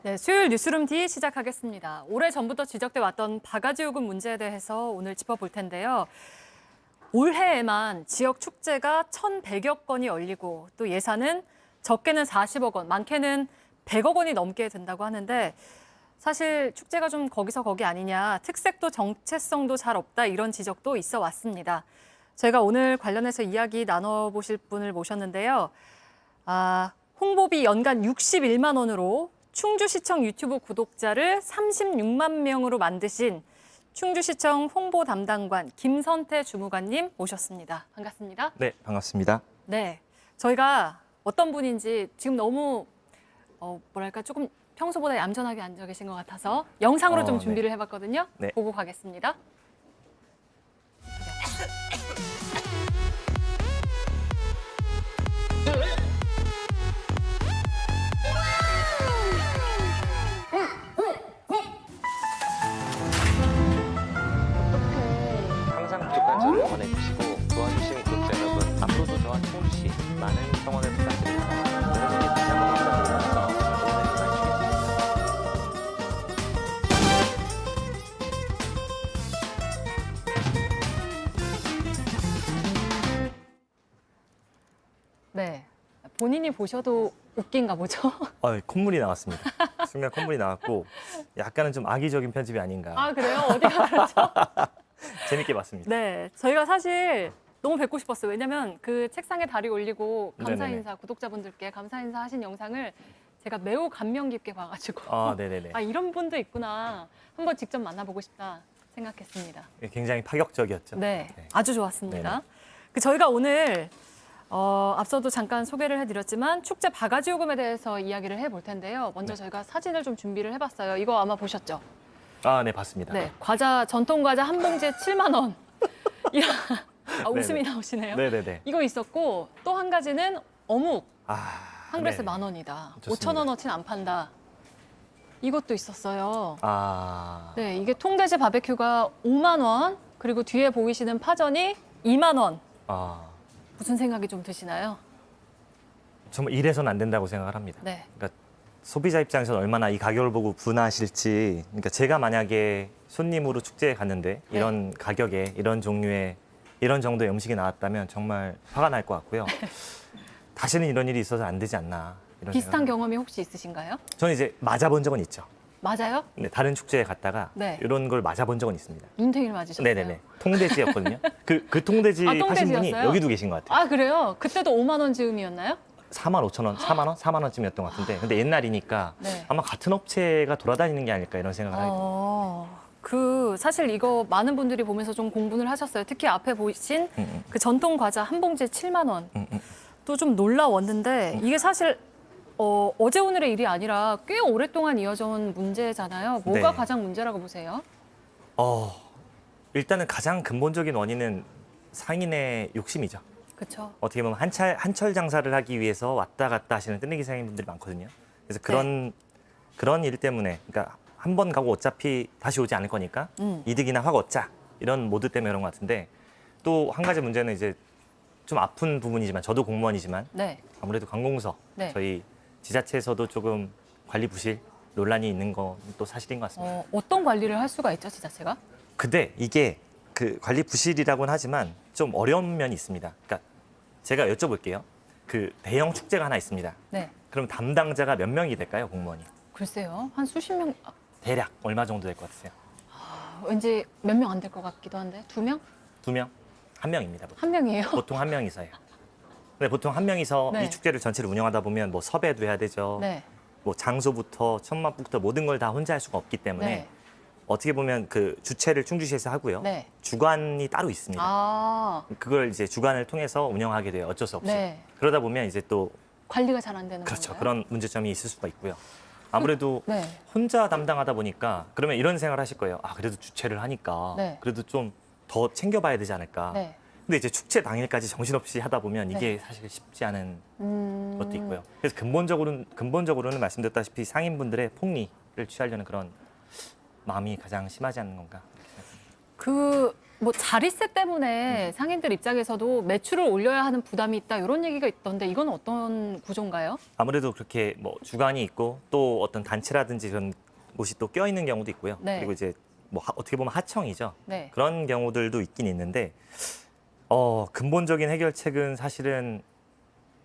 네, 수요일 뉴스룸 D 시작하겠습니다. 오래전부터 지적돼 왔던 바가지 요금 문제에 대해서 오늘 짚어볼 텐데요. 올해에만 지역 축제가 1,100여 건이 열리고 또 예산은 적게는 40억 원, 많게는 100억 원이 넘게 든다고 하는데 사실 축제가 좀 거기서 거기 아니냐, 특색도 정체성도 잘 없다 이런 지적도 있어 왔습니다. 저희가 오늘 관련해서 이야기 나눠보실 분을 모셨는데요. 홍보비 연간 61만 원으로 충주시청 유튜브 구독자를 36만 명으로 만드신 충주시청 홍보 담당관 김선태 주무관님 모셨습니다. 반갑습니다. 네, 반갑습니다. 네, 저희가 어떤 분인지 지금 너무 뭐랄까 조금 평소보다 얌전하게 앉아 계신 것 같아서 영상으로 좀 준비를 해봤거든요. 네. 보고 가겠습니다. 항상 부족한 저를 응원해주시고 도와주신 구독자 여러분, 앞으로도 저와 충주시 많은 성원을 부탁드립니다. 여러분께 다시 한번 감사드리면서 응원해 주시겠습니다. 네, 본인이 보셔도 웃긴가 보죠? 콧물이 나왔습니다. 순간 콧물이 나왔고 약간은 좀 악의적인 편집이 아닌가. 아, 그래요? 어디가 그렇죠? 재밌게 봤습니다. 네, 저희가 사실 너무 뵙고 싶었어요. 왜냐면 그 책상에 다리 올리고 감사 네네네. 인사, 구독자분들께 감사 인사 하신 영상을 제가 매우 감명 깊게 봐가지고 네네네. 이런 분도 있구나. 한번 직접 만나보고 싶다 생각했습니다. 굉장히 파격적이었죠. 네, 네. 아주 좋았습니다. 네네. 저희가 오늘 앞서도 잠깐 소개를 해드렸지만 축제 바가지 요금에 대해서 이야기를 해볼 텐데요. 먼저 저희가 사진을 좀 준비를 해봤어요. 이거 아마 보셨죠? 네, 봤습니다. 네, 전통 과자 한 봉지에 7만 원. 이런 웃음이 나오시네요. 네네네. 이거 있었고 또 한 가지는 어묵 한 그릇에 네. 10,000원이다. 좋습니다. 5,000원어치는 안 판다. 이것도 있었어요. 네. 네, 이게 통돼지 바베큐가 5만 원, 그리고 뒤에 보이시는 파전이 2만 원. 무슨 생각이 좀 드시나요? 정말 이래서는 안 된다고 생각을 합니다. 네. 그러니까 소비자 입장에서는 얼마나 이 가격을 보고 분하실지. 그러니까 제가 만약에 손님으로 축제에 갔는데 이런 가격에 이런 종류의 이런 정도의 음식이 나왔다면 정말 화가 날 것 같고요. 다시는 이런 일이 있어서 안 되지 않나. 이런 비슷한 생각을 경험이 혹시 있으신가요? 저는 이제 맞아본 적은 있죠. 맞아요? 네, 다른 축제에 갔다가 네. 이런 걸 맞아본 적은 있습니다. 눈탱이를 맞으셨어요? 네네네. 통돼지였거든요. 그 통돼지 하신 분이 통돼지였어요? 여기도 계신 것 같아요. 그래요? 그때도 5만 원 즈음이었나요? 4만 5천 원, 4만 원? 4만 원쯤이었던 것 같은데 근데 옛날이니까 네. 아마 같은 업체가 돌아다니는 게 아닐까 이런 생각을 하게 됩니다. 사실 이거 많은 분들이 보면서 좀 공분을 하셨어요. 특히 앞에 보이신 그 전통 과자 한 봉지에 7만 원. 또 좀 놀라웠는데 이게 사실 어제 오늘의 일이 아니라 꽤 오랫동안 이어져 온 문제잖아요. 뭐가 네. 가장 문제라고 보세요? 일단은 가장 근본적인 원인은 상인의 욕심이죠. 그렇죠. 어떻게 보면 한철 장사를 하기 위해서 왔다 갔다 하시는 뜨내기 상인분들이 많거든요. 그래서 그런 일 때문에, 그러니까 한 번 가고 어차피 다시 오지 않을 거니까 이득이나 확 얻자 이런 모드 때문에 그런 것 같은데 또 한 가지 문제는 이제 좀 아픈 부분이지만 저도 공무원이지만 네. 아무래도 관공서 네. 저희 지자체에서도 조금 관리 부실 논란이 있는 건 또 사실인 것 같습니다. 어떤 관리를 할 수가 있죠, 지자체가? 근데 이게 그 관리 부실이라고는 하지만 좀 어려운 면이 있습니다. 그러니까 제가 여쭤볼게요. 그 대형 축제가 하나 있습니다. 네. 그럼 담당자가 몇 명이 될까요, 공무원이? 글쎄요. 한 수십 명, 대략 얼마 정도 될 것 같으세요? 왠지 몇 명 안 될 것 같기도 한데. 2명? 2명? 1명입니다. 보통. 한 명이에요? 보통 1명이서요. 근데 보통 1명이서 네. 이 축제를 전체를 운영하다 보면 뭐 섭외도 해야 되죠. 네. 뭐 장소부터 천막부터 모든 걸 다 혼자 할 수가 없기 때문에 네. 어떻게 보면 그 주최를 충주시에서 하고요. 네. 주관이 따로 있습니다. 그걸 이제 주관을 통해서 운영하게 돼요. 어쩔 수 없이. 네. 그러다 보면 이제 또 관리가 잘 안 되는 그렇죠. 건가요? 그런 문제점이 있을 수가 있고요. 아무래도 네. 혼자 담당하다 보니까 그러면 이런 생각을 하실 거예요. 그래도 주최를 하니까 네. 그래도 좀 더 챙겨봐야 되지 않을까. 네. 근데 이제 축제 당일까지 정신없이 하다 보면 이게 사실 쉽지 않은 것도 있고요. 그래서 근본적으로는 말씀드렸다시피 상인분들의 폭리를 취하려는 그런 마음이 가장 심하지 않는 건가. 그 뭐 자릿세 때문에 상인들 입장에서도 매출을 올려야 하는 부담이 있다 이런 얘기가 있던데 이건 어떤 구조인가요? 아무래도 그렇게 뭐 주간이 있고 또 어떤 단체라든지 그런 곳이 또 껴있는 경우도 있고요. 네. 그리고 이제 뭐 어떻게 보면 하청이죠. 네. 그런 경우들도 있긴 있는데 근본적인 해결책은 사실은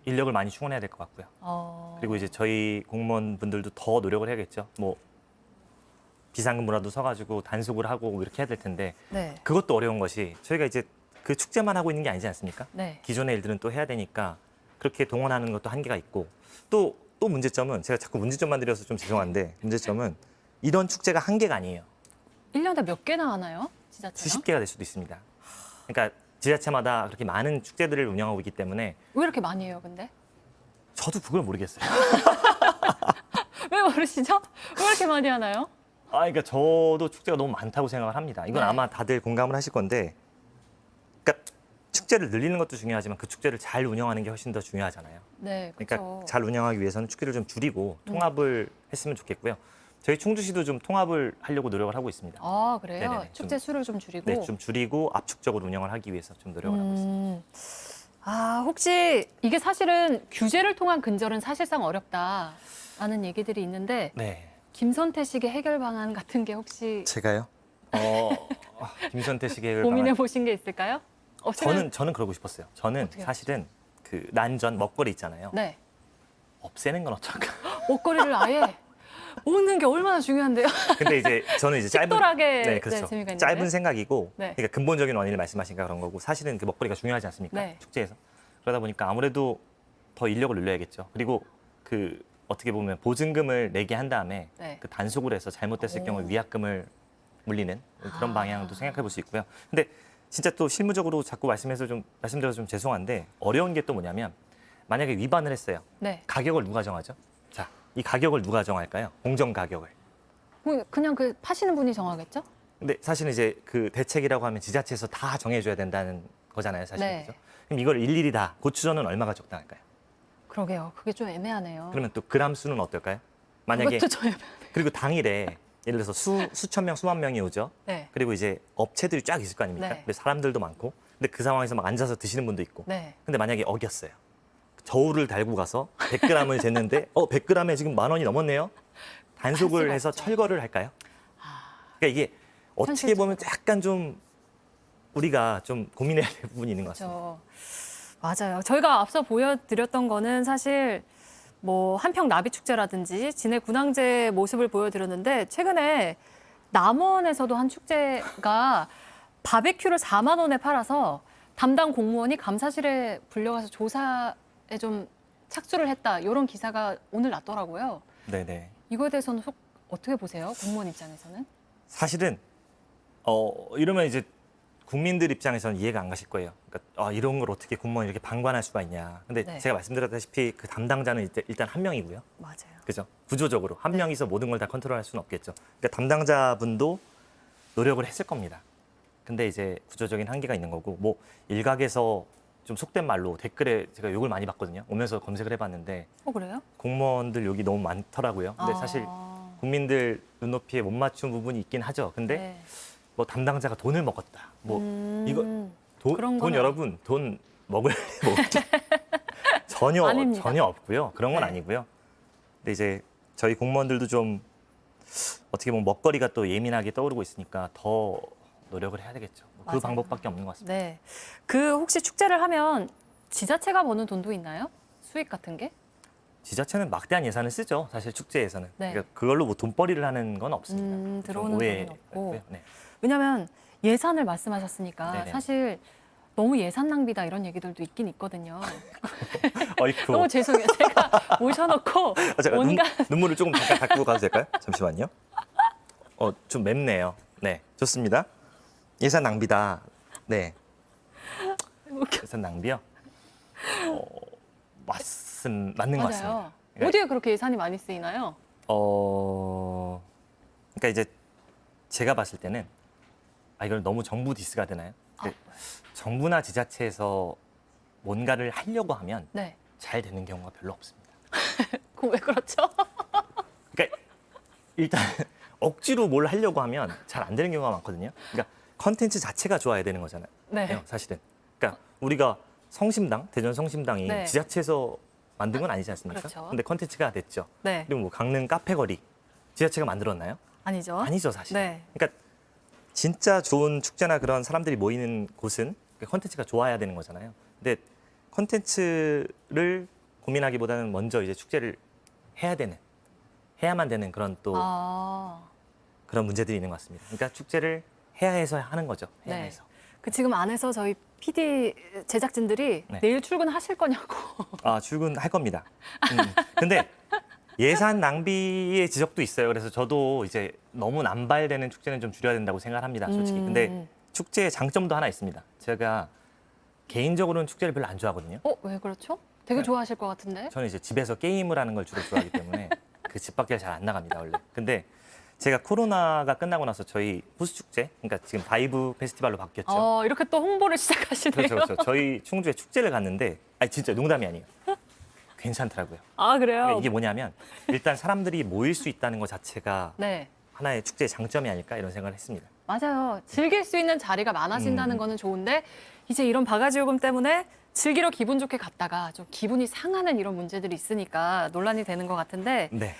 인력을 많이 충원해야 될 것 같고요. 그리고 이제 저희 공무원분들도 더 노력을 해야겠죠. 뭐 비상근무라도 서가지고 단속을 하고 뭐 이렇게 해야 될 텐데 네. 그것도 어려운 것이 저희가 이제 그 축제만 하고 있는 게 아니지 않습니까? 네. 기존의 일들은 또 해야 되니까 그렇게 동원하는 것도 한계가 있고 또 문제점은 제가 자꾸 문제점만 드려서 좀 죄송한데 문제점은 이런 축제가 한 개가 아니에요. 1년에 몇 개나 하나요? 지자체가? 수십 개가 될 수도 있습니다. 그러니까 지자체마다 그렇게 많은 축제들을 운영하고 있기 때문에 왜 이렇게 많이 해요, 근데? 저도 그걸 모르겠어요. 왜 모르시죠? 왜 이렇게 많이 하나요? 그러니까 저도 축제가 너무 많다고 생각을 합니다. 이건 네. 아마 다들 공감을 하실 건데, 그러니까 축제를 늘리는 것도 중요하지만 그 축제를 잘 운영하는 게 훨씬 더 중요하잖아요. 네, 그러니까 그렇죠. 잘 운영하기 위해서는 축제를 좀 줄이고 통합을 했으면 좋겠고요. 저희 충주시도 좀 통합을 하려고 노력을 하고 있습니다. 아, 그래요? 네네네, 축제 수를 좀 줄이고. 네, 좀 줄이고 압축적으로 운영을 하기 위해서 좀 노력을 하고 있습니다. 혹시 이게 사실은 규제를 통한 근절은 사실상 어렵다라는 얘기들이 있는데 네, 김선태식의 해결 방안 같은 게 혹시 제가요? 김선태 씨의 고민해 보신 게 있을까요? 저는 그러고 싶었어요. 저는 어떻게요? 사실은 그 난전 먹거리 있잖아요. 네. 없애는 건 어떨까? 먹거리를 아예 먹는 게 얼마나 중요한데요. 근데 이제 저는 이제 식도락에 네, 그렇죠. 네, 재미가 있는데. 짧은 생각이고, 네. 그러니까 근본적인 원인을 말씀하시니까 그런 거고, 사실은 그 먹거리가 중요하지 않습니까? 네. 축제에서. 그러다 보니까 아무래도 더 인력을 늘려야겠죠. 그리고 그 어떻게 보면 보증금을 내게 한 다음에 네. 그 단속을 해서 잘못됐을 오. 경우에 위약금을 물리는 그런 아. 방향도 생각해 볼 수 있고요. 근데 진짜 또 실무적으로 자꾸 말씀드려서 좀 죄송한데 어려운 게 또 뭐냐면 만약에 위반을 했어요. 네. 가격을 누가 정하죠? 자, 이 가격을 누가 정할까요? 공정 가격을. 그냥 그 파시는 분이 정하겠죠? 근데 사실은 이제 그 대책이라고 하면 지자체에서 다 정해줘야 된다는 거잖아요, 사실. 네. 그죠? 그럼 이걸 일일이 다 고추전은 얼마가 적당할까요? 그러게요. 그게 좀 애매하네요. 그러면 또 그람 수는 어떨까요? 만약에 그것도 좀 애매하네요. 그리고 당일에 예를 들어서 수천 명, 수만 명이 오죠. 네. 그리고 이제 업체들이 쫙 있을 거 아닙니까? 네. 근데 사람들도 많고. 근데 그 상황에서 막 앉아서 드시는 분도 있고. 네. 근데 만약에 어겼어요. 저울을 달고 가서 100g을 쟀는데 100g에 지금 10,000원이 넘었네요. 단속을 수가 해서 없죠. 철거를 할까요? 그러니까 이게 어떻게 현실적으로. 보면 약간 좀 우리가 좀 고민해야 될 부분이 있는 것 같습니다. 맞아요. 저희가 앞서 보여드렸던 거는 사실 뭐 한평 나비축제라든지 진해 군항제 모습을 보여드렸는데 최근에 남원에서도 한 축제가 바베큐를 4만 원에 팔아서 담당 공무원이 감사실에 불려가서 조사에 좀 착수를 했다. 이런 기사가 오늘 났더라고요. 네네. 이거에 대해서는 어떻게 보세요? 공무원 입장에서는? 사실은 이러면 이제 국민들 입장에서는 이해가 안 가실 거예요. 그러니까 이런 걸 어떻게 공무원이 이렇게 방관할 수가 있냐. 근데 네. 제가 말씀드렸다시피 그 담당자는 일단 한 명이고요. 맞아요. 그죠? 구조적으로 한 네. 명이서 모든 걸 다 컨트롤할 수는 없겠죠. 그러니까 담당자분도 노력을 했을 겁니다. 근데 이제 구조적인 한계가 있는 거고 뭐 일각에서 좀 속된 말로 댓글에 제가 욕을 많이 받거든요. 오면서 검색을 해봤는데 그래요? 공무원들 욕이 너무 많더라고요. 근데 사실 국민들 눈높이에 못 맞춘 부분이 있긴 하죠. 근데 네. 뭐 담당자가 돈을 먹었다. 뭐 이거 그런 돈 거는- 여러분 돈 먹을 아닙니다. 전혀 없고요. 그런 건 네. 아니고요. 근데 이제 저희 공무원들도 좀 어떻게 보면 먹거리가 또 예민하게 떠오르고 있으니까 더 노력을 해야 되겠죠. 그 맞아요. 방법밖에 없는 것 같습니다. 네. 그 혹시 축제를 하면 지자체가 버는 돈도 있나요? 수익 같은 게? 지자체는 막대한 예산을 쓰죠. 사실 축제에서는. 네. 그러니까 그걸로 뭐 돈벌이를 하는 건 없습니다. 좀 들어오는 오해 돈은 없고. 같고요. 네. 왜냐하면 예산을 말씀하셨으니까 네네. 사실 너무 예산 낭비다 이런 얘기들도 있긴 있거든요. 어이쿠. 너무 죄송해요. 제가 모셔놓고 제가 온갖 눈물을 조금 잠깐 닦고 가도 될까요? 잠시만요. 좀 맵네요. 네, 좋습니다. 예산 낭비다. 네. 예산 낭비요? 맞는 것 같습니다. 맞아요. 그러니까, 어디에 그렇게 예산이 많이 쓰이나요? 그러니까 이제 제가 봤을 때는 이걸 너무 정부 디스가 되나요? 근데 정부나 지자체에서 뭔가를 하려고 하면 네. 잘 되는 경우가 별로 없습니다. 그럼 왜 그렇죠? 그러니까 일단 억지로 뭘 하려고 하면 잘 안 되는 경우가 많거든요. 그러니까 컨텐츠 자체가 좋아야 되는 거잖아요. 네. 사실은. 그러니까 우리가 성심당, 대전 성심당이 네. 지자체에서 만든 건 아니지 않습니까? 그렇죠. 근데 컨텐츠가 됐죠. 네. 그리고 뭐 강릉 카페거리 지자체가 만들었나요? 아니죠. 아니죠, 사실. 네. 그러니까 진짜 좋은 축제나 그런 사람들이 모이는 곳은 그 컨텐츠가 좋아야 되는 거잖아요. 근데 컨텐츠를 고민하기보다는 먼저 이제 축제를 해야만 되는 그런 또 아. 그런 문제들이 있는 것 같습니다. 그러니까 축제를 해야 해서 하는 거죠. 해야 네. 해서. 그 지금 안에서 저희 PD 제작진들이 네. 내일 출근하실 거냐고. 아, 출근할 겁니다. 근데 예산 낭비의 지적도 있어요. 그래서 저도 이제 너무 남발되는 축제는 좀 줄여야 된다고 생각합니다, 솔직히. 근데 축제의 장점도 하나 있습니다. 제가 개인적으로는 축제를 별로 안 좋아하거든요. 왜 그렇죠? 되게 네. 좋아하실 것 같은데. 저는 이제 집에서 게임을 하는 걸 주로 좋아하기 때문에 그 집 밖에 잘 안 나갑니다, 원래. 근데 제가 코로나가 끝나고 나서 저희 호수 축제, 그러니까 지금 다이브 페스티벌로 바뀌었죠. 이렇게 또 홍보를 시작하시네요. 그렇죠, 그렇죠. 저희 충주에 축제를 갔는데, 아니 진짜 농담이 아니에요. 괜찮더라고요. 아, 그래요? 그러니까 이게 뭐냐면 일단 사람들이 모일 수 있다는 것 자체가 네. 하나의 축제의 장점이 아닐까 이런 생각을 했습니다. 맞아요. 즐길 수 있는 자리가 많아진다는 거는 좋은데 이제 이런 바가지 요금 때문에 즐기러 기분 좋게 갔다가 좀 기분이 상하는 이런 문제들이 있으니까 논란이 되는 것 같은데 네.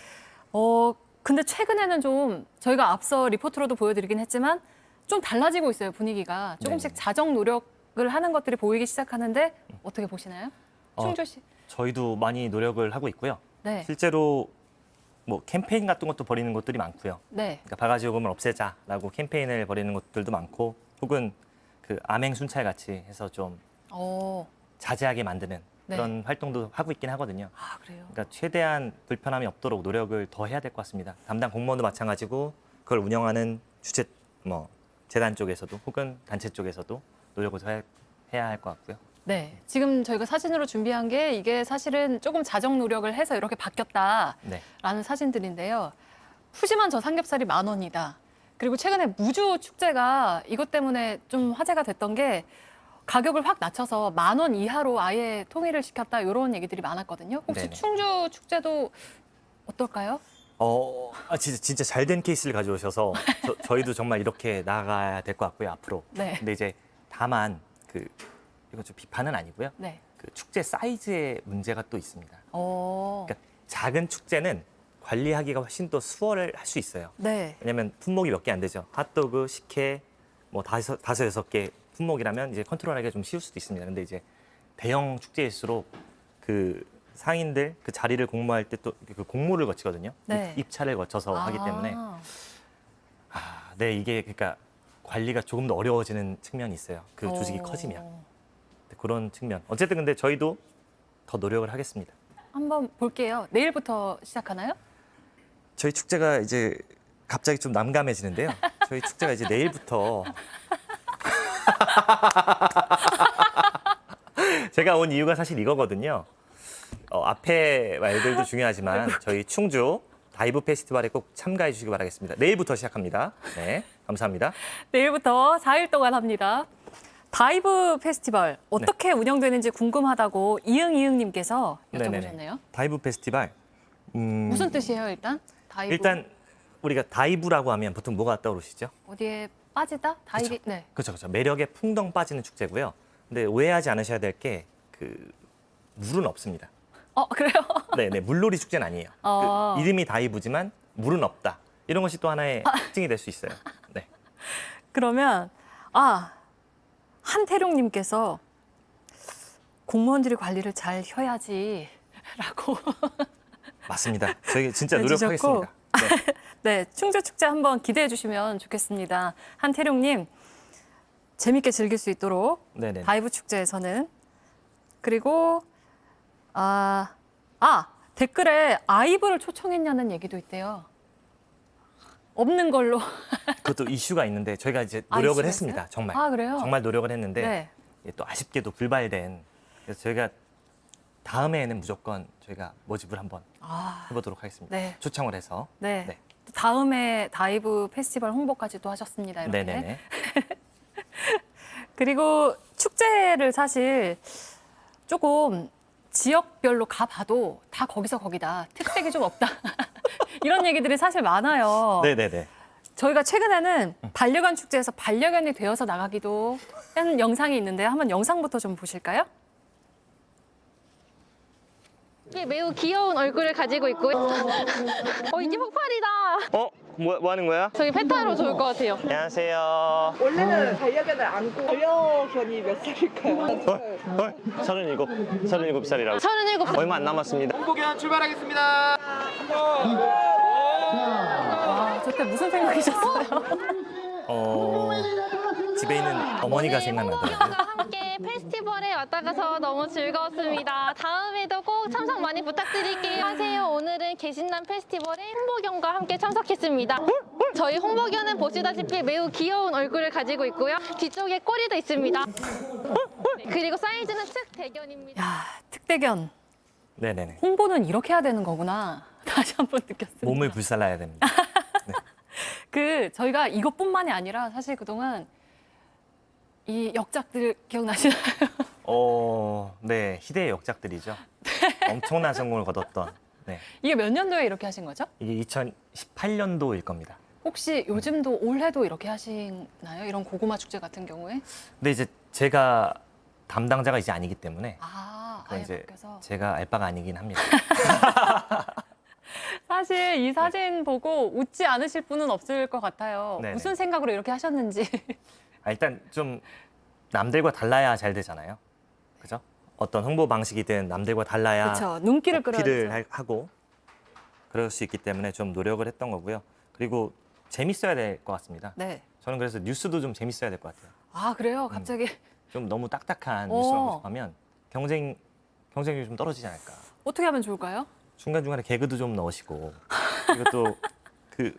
근데 최근에는 좀 저희가 앞서 리포트로도 보여드리긴 했지만 좀 달라지고 있어요, 분위기가. 조금씩 네네. 자정 노력을 하는 것들이 보이기 시작하는데 어떻게 보시나요? 충주 씨. 저희도 많이 노력을 하고 있고요. 네. 실제로 뭐 캠페인 같은 것도 벌이는 것들이 많고요. 네. 그러니까 바가지 요금을 없애자라고 캠페인을 벌이는 것들도 많고, 혹은 그 암행 순찰 같이 해서 좀 어. 자제하게 만드는 네. 그런 활동도 하고 있긴 하거든요. 아, 그래요. 그러니까 최대한 불편함이 없도록 노력을 더 해야 될 것 같습니다. 담당 공무원도 마찬가지고 그걸 운영하는 주최 재단 쪽에서도 혹은 단체 쪽에서도 노력을 더 해야 할 것 같고요. 네. 지금 저희가 사진으로 준비한 게 이게 사실은 조금 자정 노력을 해서 이렇게 바뀌었다라는 네. 사진들인데요. 푸짐한 저 삼겹살이 10,000원이다. 그리고 최근에 무주 축제가 이것 때문에 좀 화제가 됐던 게 가격을 확 낮춰서 10,000원 이하로 아예 통일을 시켰다 이런 얘기들이 많았거든요. 혹시 네네. 충주 축제도 어떨까요? 진짜 잘 된 케이스를 가져오셔서 저희도 정말 이렇게 나가야 될 것 같고요, 앞으로. 네. 근데 이제 다만 이거 좀 비판은 아니고요. 네. 그 축제 사이즈의 문제가 또 있습니다. 어. 그러니까 작은 축제는 관리하기가 훨씬 더 수월할 수 있어요. 네. 왜냐하면 품목이 몇 개 안 되죠. 핫도그, 식혜, 뭐 다섯 여섯 개 품목이라면 이제 컨트롤하기가 좀 쉬울 수도 있습니다. 근데 이제 대형 축제일수록 그 상인들 그 자리를 공모할 때 또 그 공모를 거치거든요. 네. 입찰을 거쳐서 하기 때문에 아. 네, 이게 그러니까 관리가 조금 더 어려워지는 측면이 있어요. 그 조직이 어. 커지면 그런 측면. 어쨌든 근데 저희도 더 노력을 하겠습니다. 한번 볼게요. 내일부터 시작하나요? 저희 축제가 이제 갑자기 좀 난감해지는데요. 저희 축제가 이제 내일부터 제가 온 이유가 사실 이거거든요. 앞에 말들도 중요하지만 저희 충주 다이브 페스티벌에 꼭 참가해 주시기 바라겠습니다. 내일부터 시작합니다. 네, 감사합니다. 내일부터 4일 동안 합니다. 다이브 페스티벌 어떻게 운영되는지 궁금하다고 이응이응님께서 여쭤보셨네요. 다이브 페스티벌. 무슨 뜻이에요, 일단? 다이브. 일단 우리가 다이브라고 하면 보통 뭐가 떠오르시죠? 어디에 빠지다? 다이빙. 네. 그렇죠. 매력에 풍덩 빠지는 축제고요. 근데 오해하지 않으셔야 될 게 물은 없습니다. 그래요? 네, 물놀이 축제는 아니에요. 어. 이름이 다이브지만 물은 없다. 이런 것이 또 하나의 특징이 될 수 있어요. 네. 그러면 한태룡님께서 공무원들이 관리를 잘 해야지라고. 맞습니다. 저희 진짜 네, 노력하겠습니다. 네. 네, 충주 축제 한번 기대해 주시면 좋겠습니다. 한태룡님 재밌게 즐길 수 있도록 네네. 다이브 축제에서는. 그리고 댓글에 아이브를 초청했냐는 얘기도 있대요. 없는 걸로. 그것도 이슈가 있는데 저희가 이제 이슈가 노력을 있어요? 했습니다. 정말. 그래요? 정말 노력을 했는데 네. 또 아쉽게도 불발된. 그래서 저희가 다음에는 무조건 저희가 모집을 한번 해보도록 하겠습니다. 네. 초청을 해서. 네. 네. 다음에 다이브 페스티벌 홍보까지도 하셨습니다. 이렇게. 네네네. 그리고 축제를 사실 조금 지역별로 가봐도 다 거기서 거기다. 특색이 좀 없다. 이런 얘기들이 사실 많아요. 네네네. 저희가 최근에는 반려견 축제에서 반려견이 되어서 나가기도 한 영상이 있는데 한번 영상부터 좀 보실까요? 이게 매우 귀여운 얼굴을 가지고 있고요. 이게 폭발이다. 뭐 하는 거야? 저기 페타로 좋을 것 같아요. 안녕하세요. 원래는 반려견을 안고 반려견이 몇 살일까요? 37살이라고. 37. 얼마 안 남았습니다. 홍보견 출발하겠습니다. 와, 저때 무슨 생각이셨어요? 집에 있는 어머니가 생각나더라고요. 함께 페스티벌에 왔다 가서 너무 즐거웠습니다. 다음에도 꼭 참석 많이 부탁드릴게요. 안녕하세요. 오늘은 개신남 페스티벌에 홍보견과 함께 참석했습니다. 저희 홍보견은 보시다시피 매우 귀여운 얼굴을 가지고 있고요. 뒤쪽에 꼬리도 있습니다. 그리고 사이즈는 특대견입니다. 야, 특대견. 네네네. 홍보는 이렇게 해야 되는 거구나. 다시 한번 느꼈습니다. 몸을 불살라야 됩니다. 저희가 이것뿐만이 아니라 사실 그동안 이 역작들 기억나시나요? 네. 희대의 역작들이죠. 엄청난 성공을 거뒀던. 네. 이게 몇 년도에 이렇게 하신 거죠? 이게 2018년도일 겁니다. 혹시 요즘도 올해도 이렇게 하시나요? 이런 고구마 축제 같은 경우에? 근데 이제 제가 담당자가 이제 아니기 때문에 아예 이제 바뀌어서. 제가 알바가 아니긴 합니다. 사실 이 사진 보고 웃지 않으실 분은 없을 것 같아요. 네네. 무슨 생각으로 이렇게 하셨는지. 일단 좀 남들과 달라야 잘 되잖아요. 그죠? 어떤 홍보 방식이든 남들과 달라야 그렇죠. 눈길을 어필을 끌어야죠. 하고 그럴 수 있기 때문에 좀 노력을 했던 거고요. 그리고 재밌어야 될 것 같습니다. 네. 저는 그래서 뉴스도 좀 재밌어야 될 것 같아요. 아 그래요? 갑자기 좀 너무 딱딱한 오. 뉴스만 계속하면 경쟁력이 좀 떨어지지 않을까. 어떻게 하면 좋을까요? 중간중간에 개그도 좀 넣으시고 그리고 또 그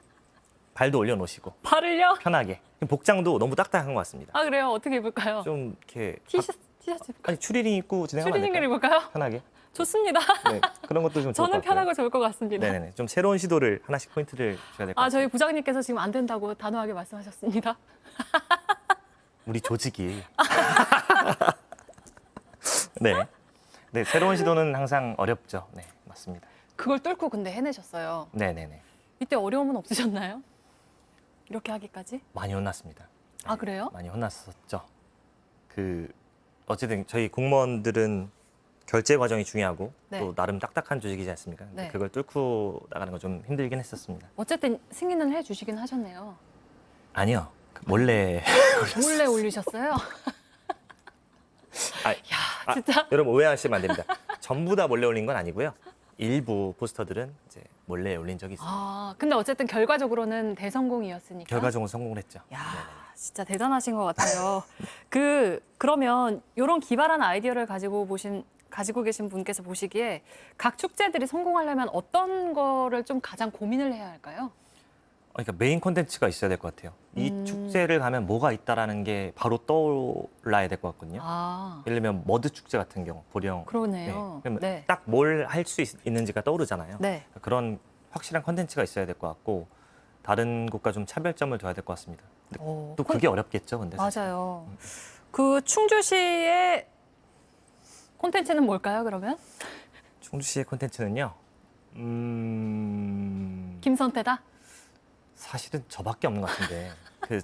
발도 올려놓으시고 발을요? 편하게. 복장도 너무 딱딱한 것 같습니다. 아 그래요? 어떻게 입을까요? 좀 이렇게 티셔츠 입을까요? 아니 추리닝 입고 진행하면 안 추리닝을 될까요? 입을까요? 편하게. 좋습니다. 네, 그런 것도 좀 좋을 것 저는 같고요. 편하고 좋을 것 같습니다. 네네네. 좀 새로운 시도를 하나씩 포인트를 줘야 될 것 아 같아요. 저희 부장님께서 지금 안 된다고 단호하게 말씀하셨습니다. 우리 조직이. 네. 네, 새로운 시도는 항상 어렵죠. 네, 맞습니다. 그걸 뚫고 근데 해내셨어요. 네네네. 이때 어려움은 없으셨나요? 이렇게 하기까지? 많이 혼났습니다. 아 그래요? 많이 혼났었죠. 어쨌든 저희 공무원들은 결제 과정이 중요하고 네. 또 나름 딱딱한 조직이지 않습니까? 근데 네. 그걸 뚫고 나가는 건 좀 힘들긴 했었습니다. 어쨌든 승인은 해주시긴 하셨네요. 아니요. 몰래. 몰래 올리셨어요? 아, 진짜? 여러분 오해하시면 안 됩니다. 전부 다 몰래 올린 건 아니고요. 일부 포스터들은 이제 몰래 올린 적이 있습니다. 아 근데 어쨌든 결과적으로는 대성공이었으니까. 결과적으로 성공을 했죠. 야 네네. 진짜 대단하신 것 같아요. 그러면 이런 기발한 아이디어를 가지고 계신 분께서 보시기에 각 축제들이 성공하려면 어떤 거를 좀 가장 고민을 해야 할까요? 그러니까 메인 콘텐츠가 있어야 될 것 같아요. 이 축제를 가면 뭐가 있다라는 게 바로 떠올라야 될 것 같거든요. 아 예를 들면 머드 축제 같은 경우, 보령. 그러네요. 그러면 네. 딱 뭘 할 수 있는지가 떠오르잖아요. 네. 그런 확실한 콘텐츠가 있어야 될 것 같고 다른 곳과 좀 차별점을 둬야 될 것 같습니다. 근데 또 그게 어렵겠죠, 근데 사실. 맞아요. 그 충주시의 콘텐츠는 뭘까요, 그러면? 충주시의 콘텐츠는요. 김선태다? 사실은 저밖에 없는 것 같은데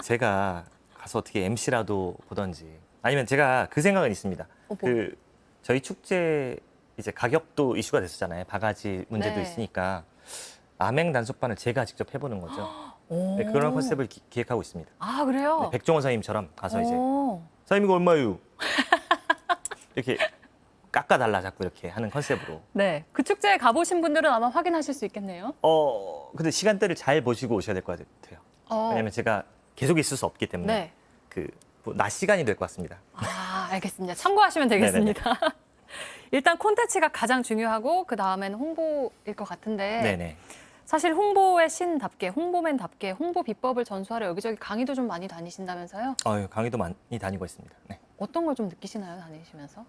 제가 가서 어떻게 MC라도 보던지 아니면 제가 그 생각은 있습니다. 뭐. 저희 축제 이제 가격도 이슈가 됐었잖아요. 바가지 문제도 네. 있으니까 암행 단속반을 제가 직접 해보는 거죠. 오. 네, 그런 컨셉을 기획하고 있습니다. 아 그래요? 네, 백종원 선생님처럼 가서 이제 오. 선생님 이거 얼마유? 이렇게 깎아달라 자꾸 이렇게 하는 컨셉으로. 네, 그 축제에 가보신 분들은 아마 확인하실 수 있겠네요. 근데 시간대를 잘 보시고 오셔야 될 것 같아요. 왜냐면 제가 계속 있을 수 없기 때문에 네. 낮 시간이 될 것 같습니다. 아, 알겠습니다. 참고하시면 되겠습니다. 일단 콘텐츠가 가장 중요하고 그 다음엔 홍보일 것 같은데 네네. 사실 홍보의 신답게, 홍보맨답게 홍보 비법을 전수하러 여기저기 강의도 좀 많이 다니신다면서요? 강의도 많이 다니고 있습니다. 네. 어떤 걸 좀 느끼시나요, 다니시면서?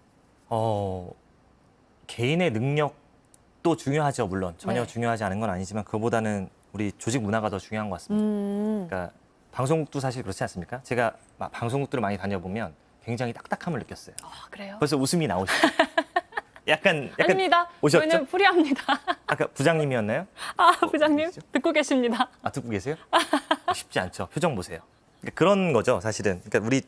개인의 능력도 중요하죠, 물론. 전혀 네. 중요하지 않은 건 아니지만 그보다는 우리 조직 문화가 더 중요한 것 같습니다. 그러니까 방송국도 사실 그렇지 않습니까? 제가 방송국들을 많이 다녀보면 굉장히 딱딱함을 느꼈어요. 아, 그래요? 벌써 웃음이 나오시죠. 약간 아닙니다. 오셨죠? 저희는 프리합니다. 아까 부장님이었나요? 아, 부장님 듣고 계십니다. 아, 듣고 계세요? 쉽지 않죠. 표정 보세요. 그러니까 그런 거죠, 사실은. 그러니까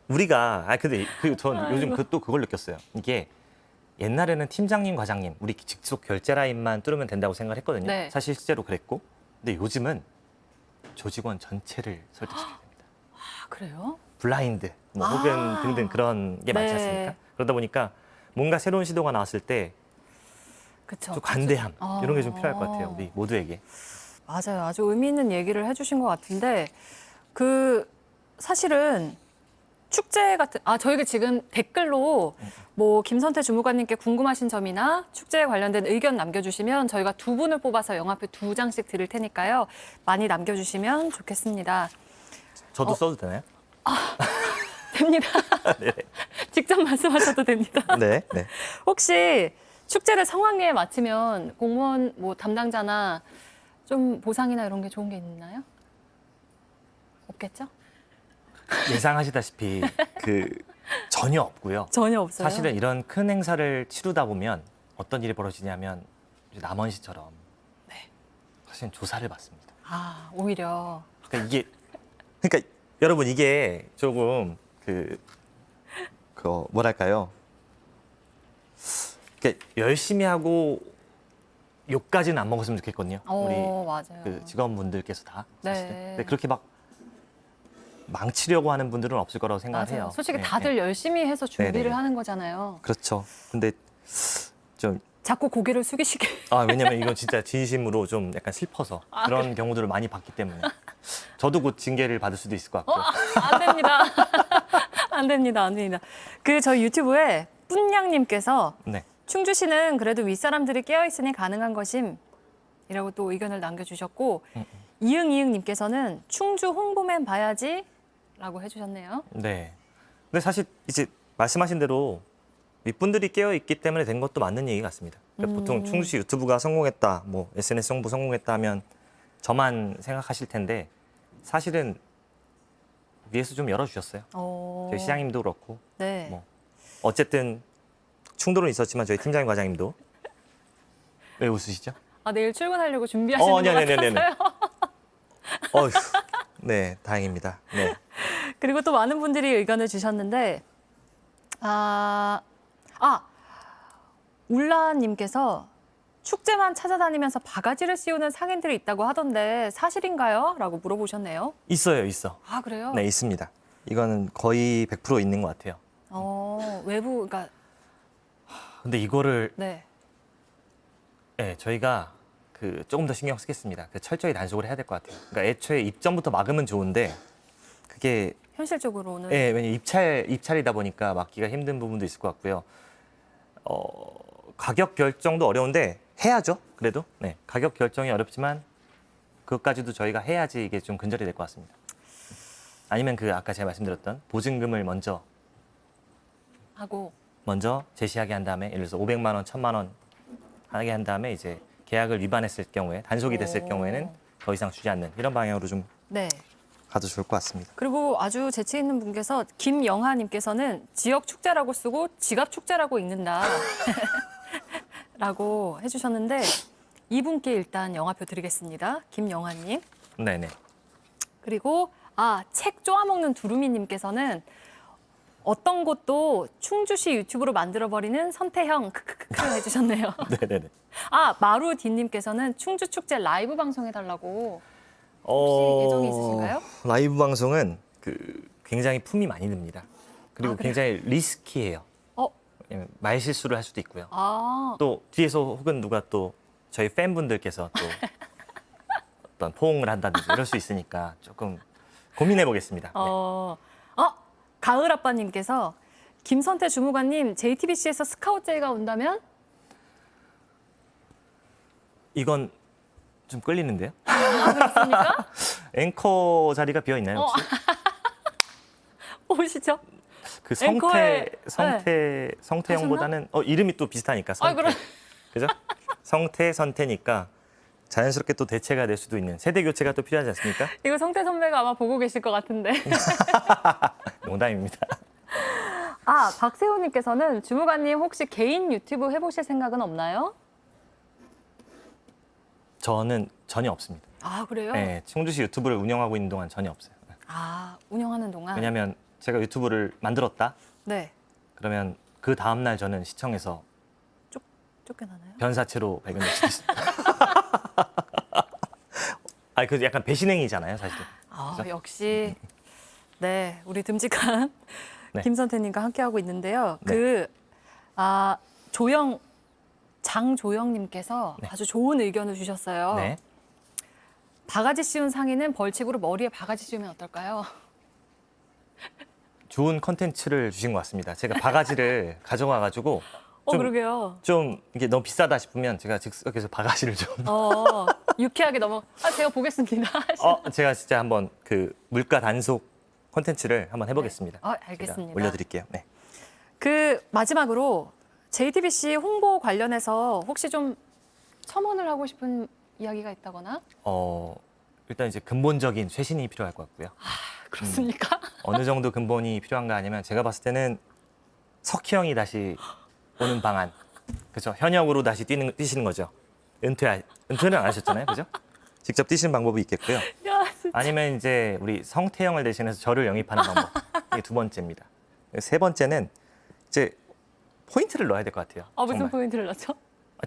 우리가 근데 전 요즘 또 그걸 느꼈어요. 이게 옛날에는 팀장님, 과장님, 우리 직속 결제 라인만 뚫으면 된다고 생각을 했거든요. 네. 사실 실제로 그랬고. 근데 요즘은 조직원 전체를 설득시켜야 됩니다. 아, 그래요? 블라인드, 뭐 혹은 등등 그런 게 많지 네. 않습니까? 그러다 보니까 뭔가 새로운 시도가 나왔을 때 좀 그렇죠. 관대함 이런 게 좀 필요할 것 같아요. 우리 모두에게. 맞아요. 아주 의미 있는 얘기를 해주신 것 같은데 사실은 축제 같은 저희가 지금 댓글로 뭐 김선태 주무관님께 궁금하신 점이나 축제에 관련된 의견 남겨주시면 저희가 두 분을 뽑아서 영화표 2장씩 드릴 테니까요. 많이 남겨주시면 좋겠습니다. 저도 써도 되나요? 됩니다. 네. 직접 말씀하셔도 됩니다. 네. 네. 혹시 축제를 성황리에 마치면 공무원 뭐 담당자나 좀 보상이나 이런 게 좋은 게 있나요? 없겠죠? 예상하시다시피 전혀 없고요. 전혀 없어요. 사실은 이런 큰 행사를 치르다 보면 어떤 일이 벌어지냐면 이제 남원시처럼 사실은 조사를 받습니다. 아, 오히려. 그러니까 여러분 이게 조금 뭐랄까요? 그러니까 열심히 하고 욕까지는 안 먹었으면 좋겠거든요. 우리 맞아요. 직원분들께서 다. 사실은. 네. 근데 그렇게 막 망치려고 하는 분들은 없을 거라고 생각을 맞아요. 해요. 솔직히 네, 다들 네. 열심히 해서 준비를 네네. 하는 거잖아요. 그렇죠. 근데 좀 자꾸 고개를 숙이시게. 왜냐면 이건 진짜 진심으로 좀 약간 슬퍼서 그런 경우들을 많이 봤기 때문에 저도 곧 징계를 받을 수도 있을 것 같고요. 안 됩니다. 안 됩니다. 안 됩니다. 저희 유튜브에 뿐냥님께서 네. 충주시는 그래도 윗사람들이 깨어있으니 가능한 것임 이라고 또 의견을 남겨주셨고 이응이응님께서는 충주 홍보맨 봐야지 라고 해주셨네요. 네. 근데 사실 이제 말씀하신 대로 윗분들이 깨어 있기 때문에 된 것도 맞는 얘기 같습니다. 그러니까 보통 충주시 유튜브가 성공했다, 뭐 SNS 홍보 성공했다 하면 저만 생각하실 텐데 사실은 위에서 좀 열어주셨어요. 저희 시장님도 그렇고 네. 뭐 어쨌든 충돌은 있었지만 저희 팀장님 과장님도 왜 웃으시죠? 내일 출근하려고 준비하시는 것 네네네네. 같아서요. 어휴, 네, 다행입니다. 네. 그리고 또 많은 분들이 의견을 주셨는데 울라님께서 축제만 찾아다니면서 바가지를 씌우는 상인들이 있다고 하던데 사실인가요? 라고 물어보셨네요. 있어요. 아, 그래요? 네, 있습니다. 이거는 거의 100% 있는 것 같아요. 외부, 그러니까, 근데 이거를 네. 저희가 조금 더 신경 쓰겠습니다. 철저히 단속을 해야 될 것 같아요. 그러니까 애초에 입점부터 막으면 좋은데 그게 현실적으로는. 왜냐면 입찰이다 보니까 막기가 힘든 부분도 있을 것 같고요. 가격 결정도 어려운데 해야죠. 그래도 가격 결정이 어렵지만 그것까지도 저희가 해야지 이게 좀 근절이 될 것 같습니다. 아니면 아까 제가 말씀드렸던 보증금을 먼저 제시하게 한 다음에 예를 들어서 500만 원, 1000만 원 하게 한 다음에 이제 계약을 위반했을 경우에 단속이 됐을 경우에는 더 이상 주지 않는 이런 방향으로 좀 네. 가도 좋을 것 같습니다. 그리고 아주 재치 있는 분께서 김영하님께서는 지역 축제라고 쓰고 지갑 축제라고 읽는다. 라고 해주셨는데 이분께 일단 영화표 드리겠습니다. 김영하님. 네네. 그리고 책 쪼아먹는 두루미님께서는 어떤 곳도 충주시 유튜브로 만들어버리는 선태형 크크크크 해주셨네요. 네네네. 마루디님께서는 충주 축제 라이브 방송해달라고. 혹시 예정이 있으신가요? 라이브 방송은 굉장히 품이 많이 듭니다. 그리고 그래요? 굉장히 리스키해요. 왜냐면 말 실수를 할 수도 있고요. 또 뒤에서 혹은 누가 또 저희 팬분들께서 또 어떤 포옹을 한다든지 이럴 수 있으니까 조금 고민해 보겠습니다. 네. 가을 아빠님께서 김선태 주무관님 JTBC에서 스카우트제의가 온다면? 이건 좀 끌리는데요? 그렇습니까? 앵커 자리가 비어 있나요 혹시? 오시죠. 성태형보다는 이름이 또 비슷하니까 성태. 그럼. 그죠? 선태니까 자연스럽게 또 대체가 될 수도 있는 세대 교체가 또 필요하지 않습니까? 이거 성태 선배가 아마 보고 계실 것 같은데. 농담입니다. 박세호님께서는 주무관님 혹시 개인 유튜브 해보실 생각은 없나요? 저는 전혀 없습니다. 아, 그래요? 네, 충주시 유튜브를 운영하고 있는 동안 전혀 없어요. 운영하는 동안. 왜냐하면 제가 유튜브를 만들었다. 네. 그러면 그 다음 날 저는 시청에서 쫓겨나나요? 변사체로 발견될 수도 있습니다. 그 약간 배신행위잖아요, 사실. 그죠? 역시 네, 우리 듬직한 네. 김선태님과 함께하고 있는데요. 네. 장조영님께서 네. 아주 좋은 의견을 주셨어요. 네. 바가지 씌운 상의는 벌칙으로 머리에 바가지 씌우면 어떨까요? 좋은 컨텐츠를 주신 것 같습니다. 제가 바가지를 가져와가지고 그러게요. 좀 이게 너무 비싸다 싶으면 제가 즉석에서 바가지를 좀 유쾌하게 제가 보겠습니다. 제가 진짜 한번 그 물가 단속 콘텐츠를 한번 해보겠습니다. 네. 알겠습니다. 제가 올려드릴게요. 네. 마지막으로 JTBC 홍보 관련해서 혹시 좀 첨언을 하고 싶은 이야기가 있다거나? 일단 이제 근본적인 쇄신이 필요할 것 같고요. 그렇습니까? 어느 정도 근본이 필요한가 하냐면 제가 봤을 때는 석희영이 다시 오는 방안. 그렇죠. 현역으로 다시 뛰시는 거죠. 은퇴는 안 하셨잖아요. 그죠? 직접 뛰시는 방법이 있겠고요. 야, 진짜. 아니면 이제 우리 성태형을 대신해서 저를 영입하는 방법. 이게 두 번째입니다. 세 번째는 이제 포인트를 넣어야 될 것 같아요. 무슨 정말. 포인트를 넣죠?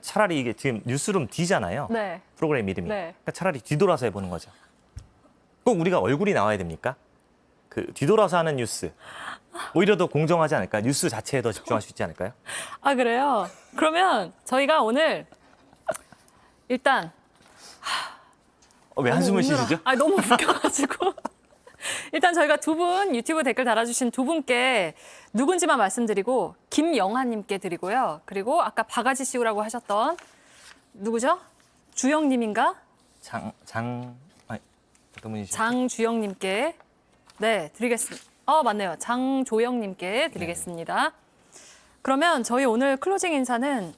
차라리 이게 지금 뉴스룸 D잖아요. 네. 프로그램 이름이. 네. 그러니까 차라리 뒤돌아서 해보는 거죠. 꼭 우리가 얼굴이 나와야 됩니까? 그 뒤돌아서 하는 뉴스. 오히려 더 공정하지 않을까? 뉴스 자체에 더 집중할 수 있지 않을까요? 그래요? 그러면 저희가 오늘 일단 왜 한숨을 쉬시죠? 너무 웃겨가지고 일단 저희가 두 분 유튜브 댓글 달아주신 두 분께 누군지만 말씀드리고 김영하님께 드리고요. 그리고 아까 바가지 씌우라고 하셨던 누구죠? 주영님인가? 어떤 분이시죠? 장주영님께 네 드리겠습니다. 맞네요. 장조영님께 드리겠습니다. 그러면 저희 오늘 클로징 인사는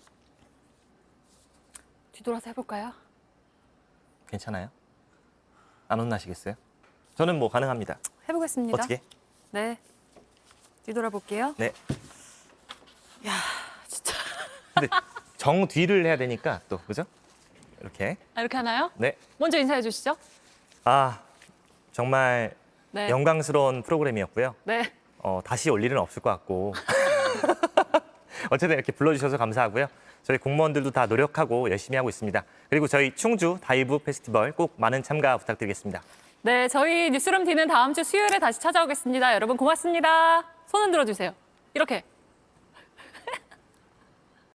뒤돌아서 해볼까요? 괜찮아요? 안 혼나시겠어요? 저는 뭐 가능합니다. 해보겠습니다. 어떻게? 네. 뒤돌아볼게요. 네. 야, 진짜. 근데 정 뒤를 해야 되니까 또 그죠? 이렇게. 이렇게 하나요? 네. 먼저 인사해 주시죠. 정말 네. 영광스러운 프로그램이었고요. 네. 다시 올 일은 없을 것 같고. 어쨌든 이렇게 불러주셔서 감사하고요. 저희 공무원들도 다 노력하고 열심히 하고 있습니다. 그리고 저희 충주 다이브 페스티벌 꼭 많은 참가 부탁드리겠습니다. 네, 저희 뉴스룸 D는 다음 주 수요일에 다시 찾아오겠습니다. 여러분 고맙습니다. 손 흔들어 주세요. 이렇게.